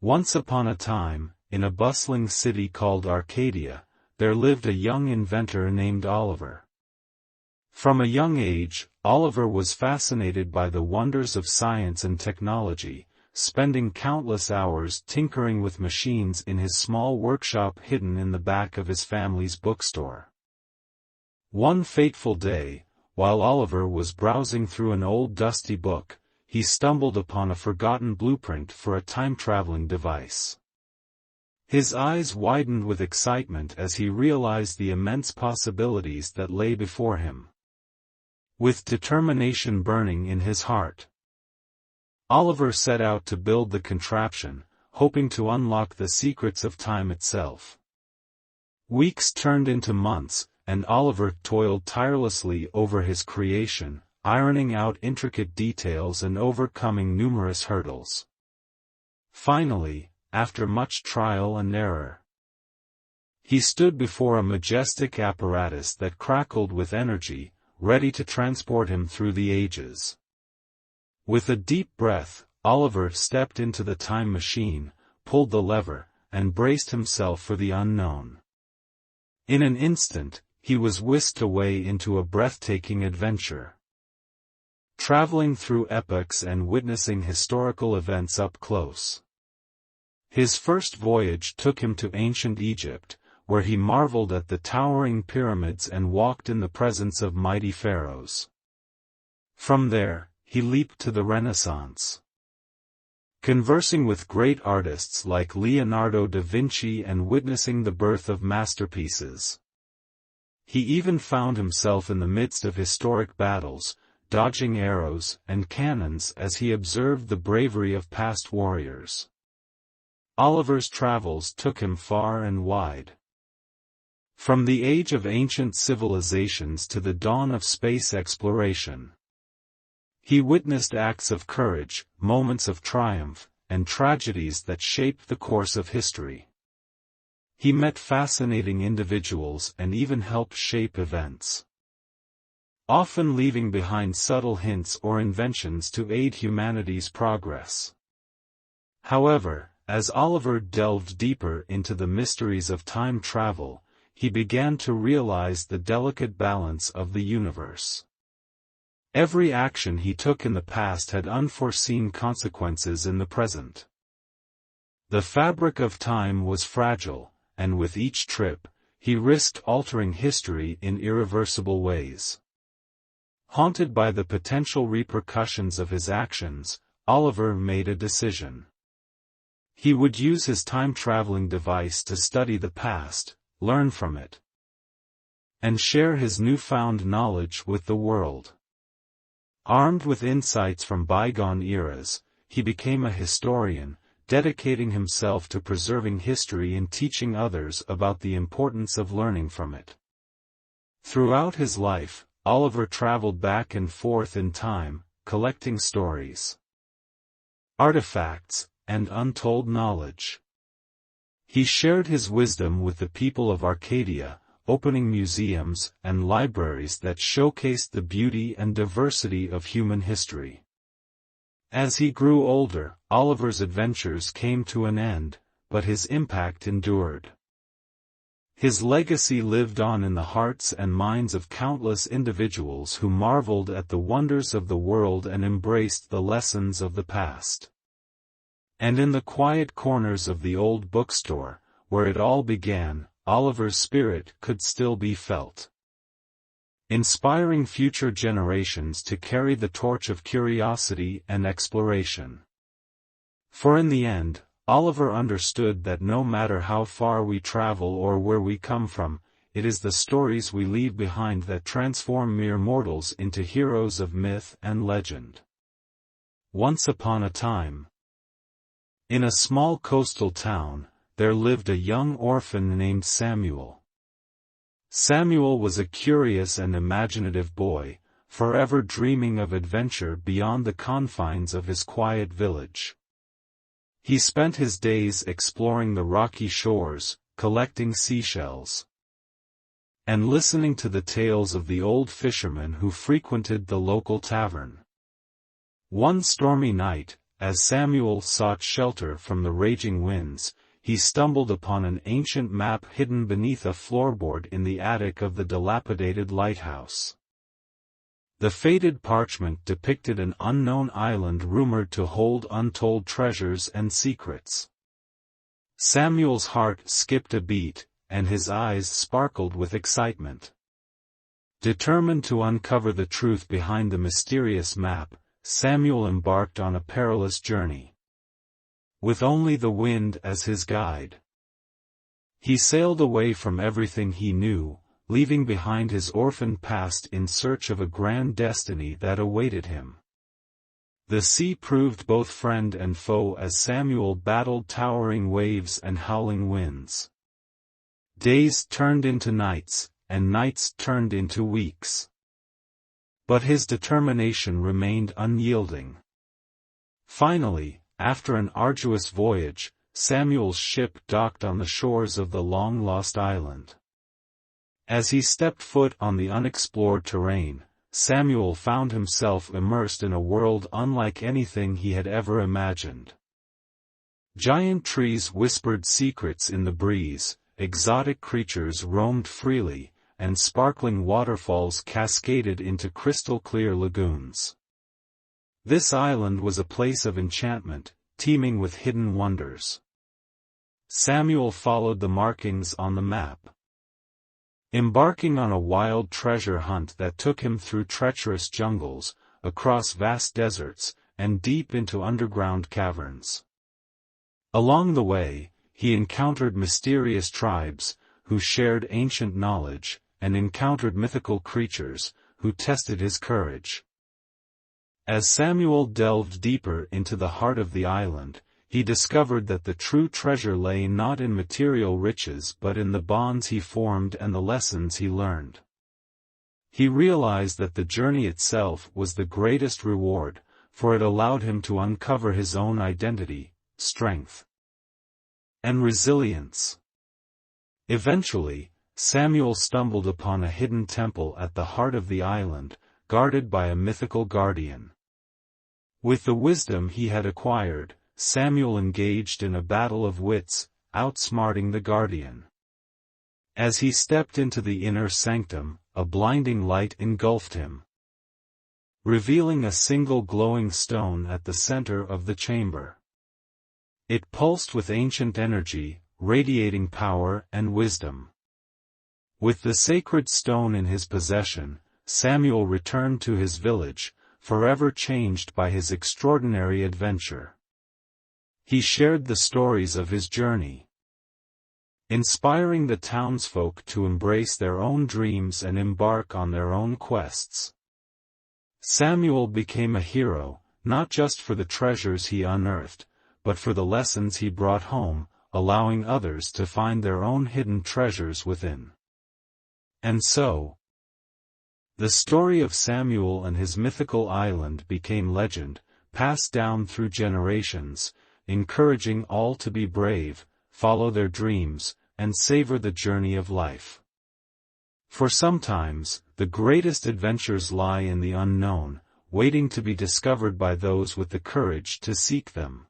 Once upon a time, in a bustling city called Arcadia, there lived a young inventor named Oliver. From a young age, Oliver was fascinated by the wonders of science and technology, spending countless hours tinkering with machines in his small workshop hidden in the back of his family's bookstore. One fateful day, while Oliver was browsing through an old dusty book, he stumbled upon a forgotten blueprint for a time-traveling device. His eyes widened with excitement as he realized the immense possibilities that lay before him. With determination burning in his heart, Oliver set out to build the contraption, hoping to unlock the secrets of time itself. Weeks turned into months, and Oliver toiled tirelessly over his creation, ironing out intricate details and overcoming numerous hurdles. Finally, after much trial and error, he stood before a majestic apparatus that crackled with energy, ready to transport him through the ages. With a deep breath, Oliver stepped into the time machine, pulled the lever, and braced himself for the unknown. In an instant, he was whisked away into a breathtaking adventure, traveling through epochs and witnessing historical events up close. His first voyage took him to ancient Egypt, where he marveled at the towering pyramids and walked in the presence of mighty pharaohs. From there, he leaped to the Renaissance, conversing with great artists like Leonardo da Vinci and witnessing the birth of masterpieces. He even found himself in the midst of historic battles, dodging arrows and cannons as he observed the bravery of past warriors. Oliver's travels took him far and wide. From the age of ancient civilizations to the dawn of space exploration, he witnessed acts of courage, moments of triumph, and tragedies that shaped the course of history. He met fascinating individuals and even helped shape events, often leaving behind subtle hints or inventions to aid humanity's progress. However, as Oliver delved deeper into the mysteries of time travel, he began to realize the delicate balance of the universe. Every action he took in the past had unforeseen consequences in the present. The fabric of time was fragile, and with each trip, he risked altering history in irreversible ways. Haunted by the potential repercussions of his actions, Oliver made a decision. He would use his time-traveling device to study the past, learn from it, and share his newfound knowledge with the world. Armed with insights from bygone eras, he became a historian, dedicating himself to preserving history and teaching others about the importance of learning from it. Throughout his life, Oliver traveled back and forth in time, collecting stories, artifacts, and untold knowledge. He shared his wisdom with the people of Arcadia, opening museums and libraries that showcased the beauty and diversity of human history. As he grew older, Oliver's adventures came to an end, but his impact endured. His legacy lived on in the hearts and minds of countless individuals who marveled at the wonders of the world and embraced the lessons of the past. And in the quiet corners of the old bookstore, where it all began, Oliver's spirit could still be felt, inspiring future generations to carry the torch of curiosity and exploration. For in the end, Oliver understood that no matter how far we travel or where we come from, it is the stories we leave behind that transform mere mortals into heroes of myth and legend. Once upon a time, in a small coastal town, there lived a young orphan named Samuel. Samuel was a curious and imaginative boy, forever dreaming of adventure beyond the confines of his quiet village. He spent his days exploring the rocky shores, collecting seashells, and listening to the tales of the old fishermen who frequented the local tavern. One stormy night, as Samuel sought shelter from the raging winds, he stumbled upon an ancient map hidden beneath a floorboard in the attic of the dilapidated lighthouse. The faded parchment depicted an unknown island rumored to hold untold treasures and secrets. Samuel's heart skipped a beat, and his eyes sparkled with excitement. Determined to uncover the truth behind the mysterious map, Samuel embarked on a perilous journey. With only the wind as his guide, he sailed away from everything he knew, leaving behind his orphaned past in search of a grand destiny that awaited him. The sea proved both friend and foe as Samuel battled towering waves and howling winds. Days turned into nights, and nights turned into weeks. But his determination remained unyielding. Finally, after an arduous voyage, Samuel's ship docked on the shores of the long-lost island. As he stepped foot on the unexplored terrain, Samuel found himself immersed in a world unlike anything he had ever imagined. Giant trees whispered secrets in the breeze, exotic creatures roamed freely, and sparkling waterfalls cascaded into crystal-clear lagoons. This island was a place of enchantment, teeming with hidden wonders. Samuel followed the markings on the map, embarking on a wild treasure hunt that took him through treacherous jungles, across vast deserts, and deep into underground caverns. Along the way, he encountered mysterious tribes, who shared ancient knowledge, and encountered mythical creatures, who tested his courage. As Samuel delved deeper into the heart of the island, he discovered that the true treasure lay not in material riches but in the bonds he formed and the lessons he learned. He realized that the journey itself was the greatest reward, for it allowed him to uncover his own identity, strength, and resilience. Eventually, Samuel stumbled upon a hidden temple at the heart of the island, guarded by a mythical guardian. With the wisdom he had acquired, Samuel engaged in a battle of wits, outsmarting the guardian. As he stepped into the inner sanctum, a blinding light engulfed him, revealing a single glowing stone at the center of the chamber. It pulsed with ancient energy, radiating power and wisdom. With the sacred stone in his possession, Samuel returned to his village, forever changed by his extraordinary adventure. He shared the stories of his journey, inspiring the townsfolk to embrace their own dreams and embark on their own quests. Samuel became a hero, not just for the treasures he unearthed, but for the lessons he brought home, allowing others to find their own hidden treasures within. And so, the story of Samuel and his mythical island became legend, passed down through generations, encouraging all to be brave, follow their dreams, and savor the journey of life. For sometimes, the greatest adventures lie in the unknown, waiting to be discovered by those with the courage to seek them.